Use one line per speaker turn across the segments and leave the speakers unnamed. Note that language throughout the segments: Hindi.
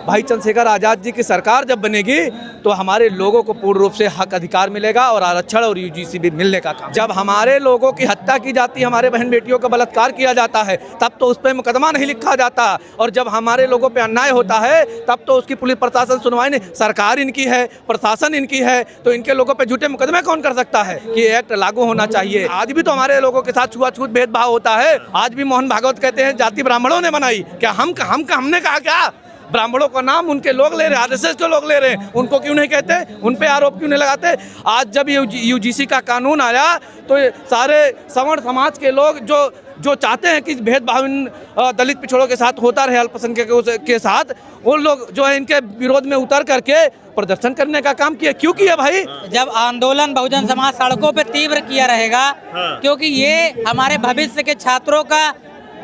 भाई चंद्रशेखर आज़ाद जी की सरकार जब बनेगी तो हमारे लोगों को पूर्ण रूप से हक अधिकार मिलेगा और आरक्षण और यूजीसी भी मिलने का काम। जब हमारे लोगों की हत्या की जाती है, हमारे बहन बेटियों का बलात्कार किया जाता है, तब तो उस पर मुकदमा नहीं लिखा जाता। और जब हमारे लोगों पे अन्याय होता है तब तो उसकी पुलिस प्रशासन सुनवाई नहीं। सरकार इनकी है, प्रशासन इनकी है, तो इनके लोगों पे झूठे मुकदमे कौन कर सकता है? कि एक्ट लागू होना चाहिए। आज भी तो हमारे लोगों के साथ छुआछूत भेदभाव होता है। आज भी मोहन भागवत कहते हैं जाति ब्राह्मणों ने बनाई। क्या हमने कहा क्या? ब्राह्मणों का नाम उनके लोग ले रहे हैं, आरएसएस के लोग ले रहे हैं। उनको क्यों नहीं कहते? उन पे आरोप क्यों नहीं लगाते? आज जब यूजीसी का कानून आया तो सारे सवर्ण समाज के लोग जो चाहते हैं कि भेदभाव दलित पिछड़ों के साथ होता रहे, अल्पसंख्यकों के साथ, वो लोग जो है इनके विरोध में उतर करके प्रदर्शन करने का काम किया। क्यों किया भाई?
जब आंदोलन बहुजन समाज सड़कों पे तीव्र किया रहेगा, क्योंकि ये हमारे भविष्य के छात्रों का,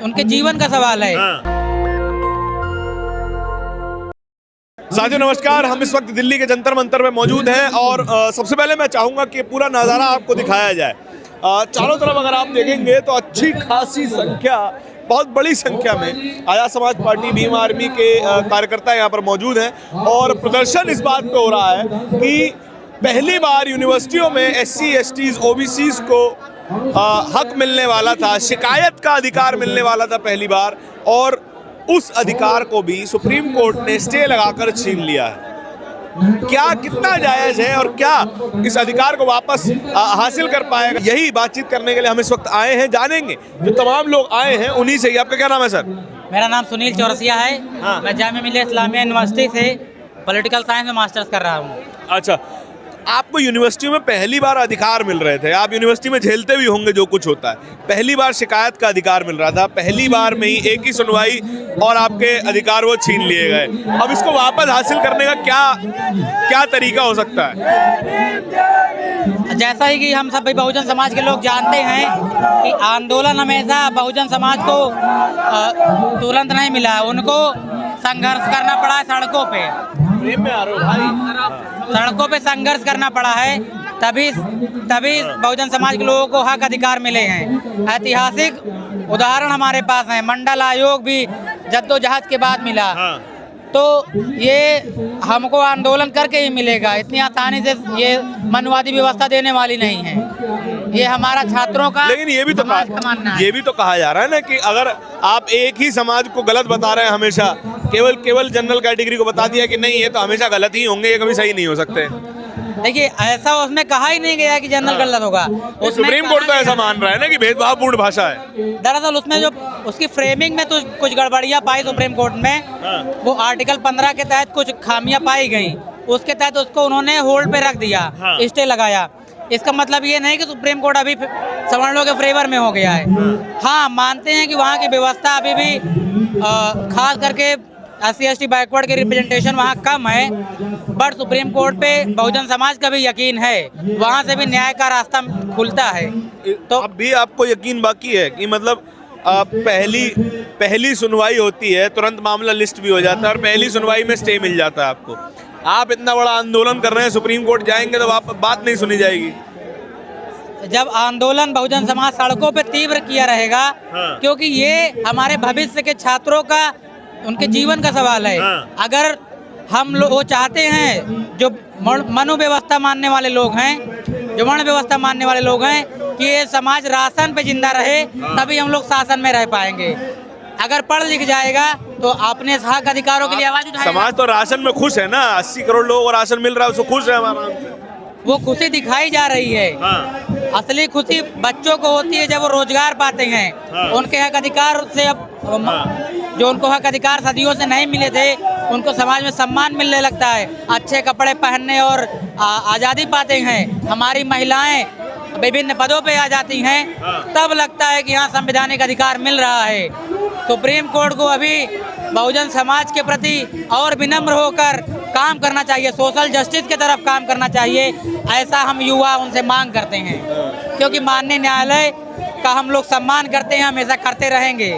उनके जीवन का सवाल है।
साथियों नमस्कार, हम इस वक्त दिल्ली के जंतर मंतर में मौजूद हैं और सबसे पहले मैं चाहूँगा कि पूरा नज़ारा आपको दिखाया जाए। चारों तरफ अगर आप देखेंगे तो अच्छी खासी संख्या, बहुत बड़ी संख्या में आज़ाद समाज पार्टी भीम आर्मी के कार्यकर्ता यहाँ पर मौजूद हैं और प्रदर्शन इस बात पे हो रहा है कि पहली बार यूनिवर्सिटियों में SC, STs, OBCs को हक मिलने वाला था, शिकायत का अधिकार मिलने वाला था पहली बार, और उस अधिकार को भी सुप्रीम कोर्ट ने स्टे लगाकर छीन लिया है। क्या कितना जायज है और क्या इस अधिकार को वापस हासिल कर पाएगा, यही बातचीत करने के लिए हम इस वक्त आए हैं। जानेंगे जो तमाम लोग आए हैं उन्हीं से ही। आपका क्या नाम है सर?
मेरा नाम सुनील चौरसिया है।
हाँ।
मैं जामिया मिल्लिया इस्लामिया यूनिवर्सिटी से पॉलिटिकल साइंस में मास्टर्स कर रहा हूँ।
अच्छा, आपको यूनिवर्सिटी में पहली बार अधिकार मिल रहे थे, आप यूनिवर्सिटी में झेलते भी होंगे जो कुछ होता है। पहली बार शिकायत का अधिकार मिल रहा था, पहली बार में ही एक ही सुनवाई और आपके अधिकार वो छीन लिए गए। अब इसको वापस हासिल करने का क्या तरीका हो सकता है?
जैसा ही कि हम सब बहुजन समाज के लोग जानते हैं कि आंदोलन हमेशा बहुजन समाज को तुरंत नहीं मिला, उनको संघर्ष करना पड़ा है सड़कों पे। सड़कों पे संघर्ष करना पड़ा है, तभी बहुजन समाज के लोगों को हक अधिकार मिले हैं। ऐतिहासिक उदाहरण हमारे पास है, मंडल आयोग भी जद्दोजहद के बाद मिला। तो ये हमको आंदोलन करके ही मिलेगा, इतनी आसानी से ये मनवादी व्यवस्था देने वाली नहीं है। ये हमारा छात्रों का,
लेकिन ये भी तो कहा जा रहा है ना कि अगर आप एक ही समाज को गलत बता रहे हैं, हमेशा केवल जनरल कैटेगरी को बता दिया कि नहीं ये तो हमेशा गलत ही होंगे, ये कभी सही नहीं हो सकते।
देखिए, ऐसा उसमें कहा ही नहीं गया कि जनरल गलत होगा।
सुप्रीम कोर्ट तो ऐसा मान रहा है ना कि भेदभावपूर्ण भाषा है।
दरअसल उसमें जो उसकी फ्रेमिंग में तो कुछ गड़बड़ियां पाई सुप्रीम कोर्ट में। वो आर्टिकल 15 के तहत कुछ खामियां पाई गई, उसके तहत उसको उन्होंने होल्ड पे रख दिया, स्टे लगाया। इसका मतलब ये नहीं कि सुप्रीम कोर्ट अभी सवर्णों के फेवर में हो गया है। हाँ, मानते हैं कि वहाँ की व्यवस्था अभी भी खास करके SC, ST बैकवर्ड के रिप्रेजेंटेशन वहाँ कम है, बट सुप्रीम कोर्ट पे बहुजन समाज का भी यकीन है, वहाँ से भी न्याय का रास्ता खुलता है। तो
अब भी आपको यकीन बाकी है कि मतलब पहली सुनवाई होती है, तुरंत मामला लिस्ट भी हो जाता है और पहली सुनवाई में स्टे मिल जाता है आपको। आप इतना बड़ा आंदोलन कर रहे हैं, सुप्रीम कोर्ट जाएंगे तो बात नहीं सुनी जाएगी।
जब आंदोलन बहुजन समाज सड़कों पे तीव्र किया रहेगा, क्योंकि ये हमारे भविष्य के छात्रों का, उनके जीवन का सवाल है। अगर हम लोग वो चाहते हैं, जो मनु व्यवस्था मानने वाले लोग हैं, जो वर्ण व्यवस्था मानने वाले लोग हैं, कि ये समाज राशन पे जिंदा रहे, तभी हम लोग शासन में रह पाएंगे। अगर पढ़ लिख जाएगा तो अपने हक अधिकारों के लिए आवाज उठाएगा।
समाज तो राशन में खुश है ना, 80 करोड़ लोगों को राशन मिल रहा है, उसको खुश है हमारा।
वो खुशी दिखाई जा रही है। असली खुशी बच्चों को होती है जब वो रोजगार पाते हैं, उनके हक अधिकार से, अब जो उनको हक अधिकार सदियों से नहीं मिले थे, उनको समाज में सम्मान मिलने लगता है, अच्छे कपड़े पहनने और आज़ादी पाते हैं, हमारी महिलाएं विभिन्न पदों पे आ जाती हैं, तब लगता है कि यहाँ संवैधानिक अधिकार मिल रहा है। सुप्रीम कोर्ट को अभी बहुजन समाज के प्रति और विनम्र होकर काम करना चाहिए, सोशल जस्टिस की तरफ काम करना चाहिए, ऐसा हम युवा उनसे मांग करते हैं। क्योंकि माननीय न्यायालय का हम लोग सम्मान करते हैं, हमेशा करते रहेंगे,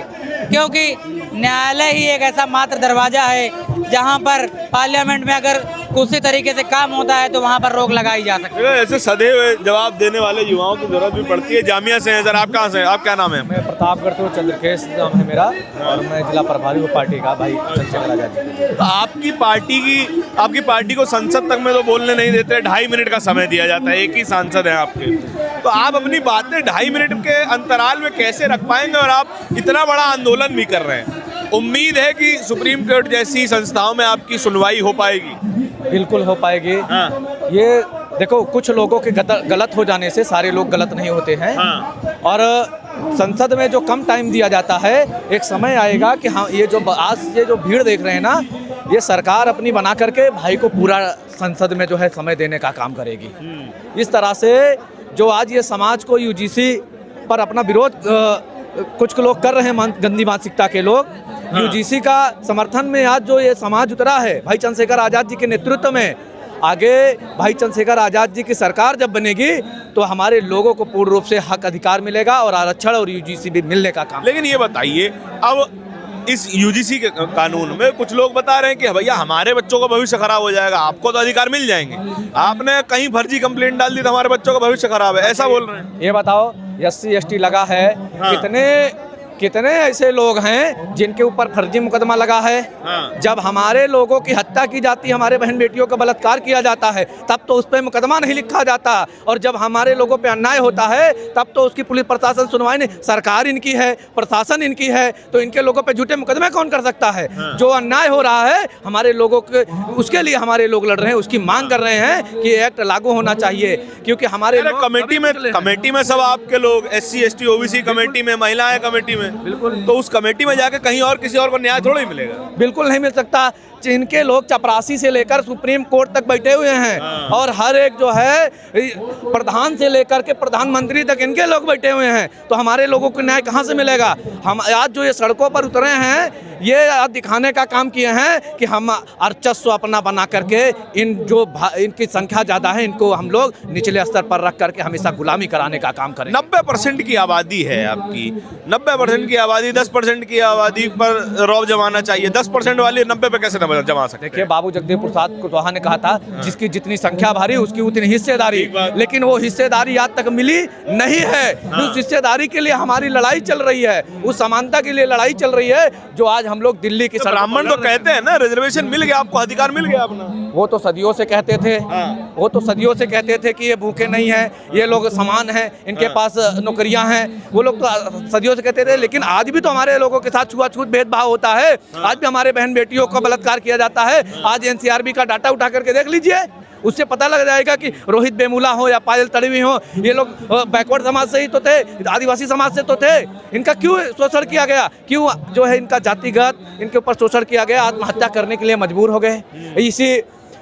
क्योंकि न्यायालय ही एक ऐसा मात्र दरवाजा है जहां पर पार्लियामेंट में अगर उसी तरीके से काम होता है तो वहां पर रोक लगाई जा सकती है।
ऐसे सधे हुए जवाब देने वाले युवाओं की जरूरत भी पड़ती है। जामिया से हैं सर, आप कहाँ से हैं? आप क्या नाम है?
मैं प्रतापगढ़ से हूँ, चंद्रकेश नाम है मेरा, और मैं जिला प्रभारी हूँ पार्टी का, भाई चंद्रशेखर आजाद जी।
तो आपकी पार्टी को संसद तक में तो बोलने नहीं देते, 2.5 मिनट का समय दिया जाता है, एक ही सांसद है आपके, तो आप अपनी बातें 2.5 मिनट के अंतराल में कैसे रख पाएंगे? और आप इतना बड़ा आंदोलन भी कर रहे हैं। उम्मीद है कि सुप्रीम कोर्ट जैसी संस्थाओं में आपकी सुनवाई हो पाएगी?
बिल्कुल हो पाएगी।
हाँ।
ये देखो, कुछ लोगों के गलत हो जाने से सारे लोग गलत नहीं होते हैं।
हाँ।
और संसद में जो कम टाइम दिया जाता है, एक समय आएगा कि हाँ, ये जो भीड़ देख रहे हैं ना, ये सरकार अपनी बना करके भाई को पूरा संसद में जो है समय देने का काम करेगी। इस तरह से जो आज ये समाज को यूजीसी पर अपना विरोध कुछ लोग कर रहे हैं, गंदी मानसिकता के लोग, यूजीसी का समर्थन में आज जो ये समाज उतरा है भाई चंद्रशेखर आजाद जी के नेतृत्व में, आगे भाई चंद्रशेखर आजाद जी की सरकार जब बनेगी तो हमारे लोगों को पूर्ण रूप से हक अधिकार मिलेगा और आरक्षण और यूजीसी भी मिलने का काम।
लेकिन ये बताइए, अब इस यूजीसी के कानून में कुछ लोग बता रहे हैं कि भैया हमारे बच्चों का भविष्य खराब हो जाएगा, आपको तो अधिकार मिल जाएंगे, आपने कहीं फर्जी कंप्लेंट डाल दी तो हमारे बच्चों का भविष्य खराब है, ऐसा बोल रहे हैं।
ये बताओ, SC ST लगा है,
हाँ।
कितने ऐसे लोग हैं जिनके ऊपर फर्जी मुकदमा लगा है।
हाँ।
जब हमारे लोगों की हत्या की जाती है, हमारे बहन बेटियों का बलात्कार किया जाता है, तब तो उस पर मुकदमा नहीं लिखा जाता, और जब हमारे लोगों पे अन्याय होता है तब तो उसकी पुलिस प्रशासन सुनवाई नहीं। सरकार इनकी है, प्रशासन इनकी है, तो इनके लोगों पे झूठे मुकदमे कौन कर सकता है?
हाँ।
जो अन्याय हो रहा है हमारे लोगों के, उसके लिए हमारे लोग लड़ रहे हैं, उसकी मांग कर रहे हैं कि एक्ट लागू होना चाहिए, क्योंकि हमारे
कमेटी में सब आपके लोग, SC ST OBC कमेटी में, महिलाएं कमेटी में,
बिल्कुल,
तो उस कमेटी में जाके कहीं और किसी और को न्याय थोड़ा ही मिलेगा।
बिल्कुल नहीं मिल सकता। इनके लोग चपरासी से लेकर सुप्रीम कोर्ट तक बैठे हुए हैं।
हाँ।
और हर एक जो है प्रधान से लेकर के प्रधानमंत्री तक इनके लोग बैठे हुए हैं, तो हमारे लोगों को न्याय कहाँ से मिलेगा? हम आज जो ये सड़कों पर उतरे हैं, ये आज दिखाने का काम किए हैं कि हम वर्चस्व अपना बना करके इनकी संख्या ज़्यादा है, इनको हम लोग निचले स्तर पर रख करके हमेशा गुलामी कराने का काम करें।
90% की आबादी है आपकी, 90% की आबादी, 10% की आबादी पर रौब जमाना चाहिए, 10% वाली 90 पे कैसे जमा सकते हैं?
देखिए, बाबू जगदेव प्रसाद कुशवाहा ने कहा था, जिसकी जितनी संख्या भारी उसकी उतनी हिस्सेदारी, लेकिन वो हिस्सेदारी आज तक मिली नहीं है। उस हिस्सेदारी के लिए हमारी लड़ाई चल रही है, उस समानता के लिए लड़ाई चल रही है, जो आज हम लोग दिल्ली की
ब्राह्मण तो कहते हैं ना, रिजर्वेशन मिल गया आपको, अधिकार मिल गया अपना।
वो तो सदियों से कहते थे।
हाँ।
वो तो सदियों से कहते थे कि ये भूखे नहीं हैं, ये लोग समान हैं, इनके पास नौकरियां हैं, वो लोग तो सदियों से कहते थे। लेकिन आज भी तो हमारे लोगों के साथ छुआछूत भेदभाव होता है। आज भी हमारे बहन बेटियों का बलात्कार किया जाता है। आज NCRB का डाटा उठा करके देख लीजिए, उससे पता लग जाएगा कि रोहित बेमूला हो या पायल तड़वी हो, ये लोग बैकवर्ड समाज से ही तो थे, आदिवासी समाज से तो थे। इनका क्यों शोषण किया गया? क्यों जो है इनका जातिगत इनके ऊपर शोषण किया गया? आत्महत्या करने के लिए मजबूर हो गए। इसी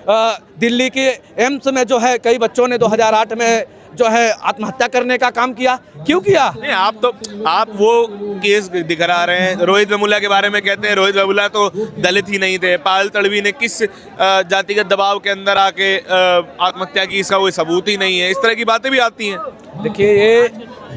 दिल्ली के एम्स में जो है कई बच्चों ने 2008 में जो है आत्महत्या करने का काम किया। क्यों किया?
नहीं, आप वो केस दिखा रहे हैं। रोहित वेमुला के बारे में कहते हैं रोहित वेमुला तो दलित ही नहीं थे, पायल तड़वी ने किस जातिगत दबाव के अंदर आके आत्महत्या की, इसका कोई सबूत ही नहीं है। इस तरह की बातें भी आती हैं।
देखिए,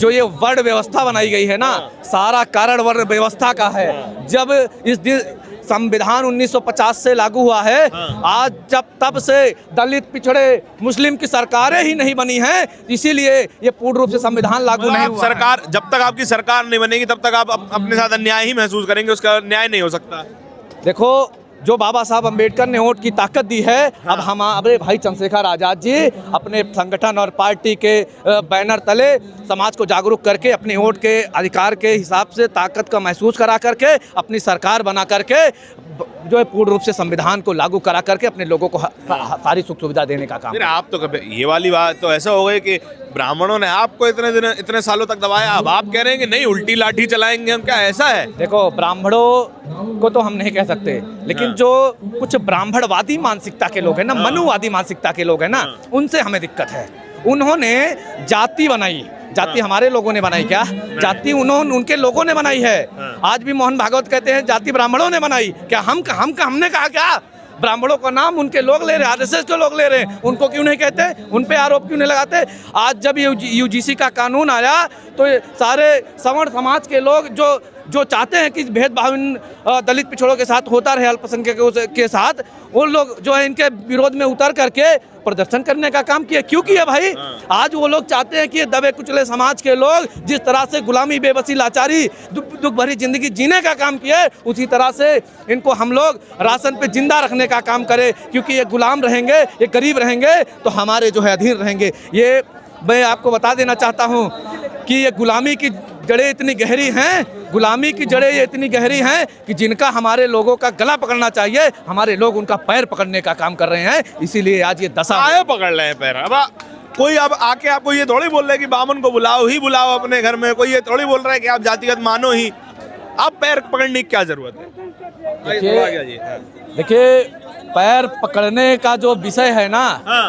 ये वर्ण व्यवस्था बनाई गई है ना, सारा कारण वर्ण व्यवस्था का है। जब इस दिन संविधान 1950 से लागू हुआ है, आज तब से दलित, पिछड़े, मुस्लिम की सरकारें ही नहीं बनी हैं, इसीलिए ये पूर्ण रूप से संविधान लागू नहीं हुआ।
सरकार, जब तक आपकी सरकार नहीं बनेगी तब तक आप अपने साथ अन्याय ही महसूस करेंगे, उसका न्याय नहीं हो सकता।
देखो, जो बाबा साहब अम्बेडकर ने वोट की ताकत दी है, अब हमारे भाई चंद्रशेखर आजाद जी अपने संगठन और पार्टी के बैनर तले समाज को जागरूक करके अपने वोट के अधिकार के हिसाब से ताकत का महसूस करा करके अपनी सरकार बना करके जो है पूर्ण रूप से संविधान को लागू करा करके अपने लोगों को सारी सुख सुविधा देने का काम।
फिर आप तो कभी ये वाली बात तो ऐसा हो गई कि ब्राह्मणों ने आपको इतने सालों तक दबाया, अब आप कह रहे हैं कि नहीं उल्टी लाठी चलाएंगे हम, क्या ऐसा है?
देखो, ब्राह्मणों को तो हम नहीं कह सकते, लेकिन जो कुछ ब्राह्मणवादी मानसिकता के लोग हैं ना, मनुवादी मानसिकता के लोग हैं ना, उनसे हमें दिक्कत है। उन्होंने जाति बनाई, जाति हमारे लोगों ने बनाई क्या? जाति उनके लोगों ने बनाई है। आज भी मोहन भागवत कहते हैं जाति ब्राह्मणों ने बनाई क्या? हमने कहा क्या? ब्राह्मणों का नाम उनके लोग ले रहे हैं, RSS के लोग ले रहे हैं, उनको क्यों नहीं कहते? उन पे आरोप क्यों नहीं लगाते? आज जब UGC का कानून आया तो सारे सवर्ण समाज के लोग जो चाहते हैं कि भेदभाव इन दलित पिछड़ों के साथ होता रहे, अल्पसंख्यकों के साथ, वो लोग जो है इनके विरोध में उतर करके प्रदर्शन करने का काम किया। क्यों किया भाई? आज वो लोग चाहते हैं कि ये दबे कुचले समाज के लोग जिस तरह से गुलामी, बेबसी, लाचारी, दुख भरी जिंदगी जीने का काम किए, उसी तरह से इनको हम लोग राशन पे जिंदा रखने का काम करें। क्योंकि ये गुलाम रहेंगे, ये गरीब रहेंगे तो हमारे जो है अधीन रहेंगे। ये मैं आपको बता देना चाहता हूँ कि ये गुलामी की जड़ें इतनी गहरी हैं, गुलामी की जड़ें ये इतनी गहरी हैं कि जिनका हमारे लोगों का गला पकड़ना चाहिए, हमारे लोग उनका पैर पकड़ने का काम कर रहे हैं। इसीलिए आज ये दशा
आए पकड़ रहे हैं पैर। अब कोई अब आके आपको ये थोड़ी बोल रहा है कि बामन को बुलाओ ही बुलाओ अपने घर में, कोई ये थोड़ी बोल रहा है कि आप जातिगत मानो ही। आप पैर पकड़ने की क्या जरूरत है?
देखिए, पैर पकड़ने का जो विषय है ना,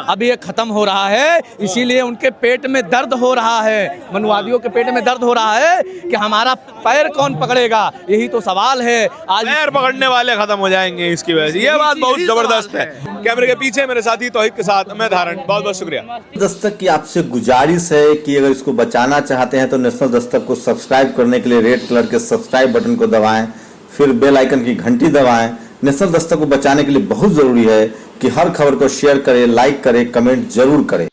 अब ये खत्म हो रहा है। इसीलिए उनके पेट में दर्द हो रहा है, मनुवादियों के पेट में दर्द हो रहा है कि हमारा पैर कौन पकड़ेगा। यही तो सवाल है। आज
पैर पकड़ने वाले खत्म हो जाएंगे इसकी वजह से। ये बात बहुत जबरदस्त है। कैमरे के पीछे मेरे साथी तौहीद के साथ मैं धारण, बहुत बहुत शुक्रिया।
दस्तक की आपसे गुजारिश है कि अगर इसको बचाना चाहते हैं तो नेशनल दस्तक को सब्सक्राइब करने के लिए रेड कलर के सब्सक्राइब बटन को दबाएं, फिर बेल आइकन की घंटी दबाएं। नेशनल दस्तक को बचाने के लिए बहुत जरूरी है कि हर खबर को शेयर करें, लाइक करें, कमेंट जरूर करें।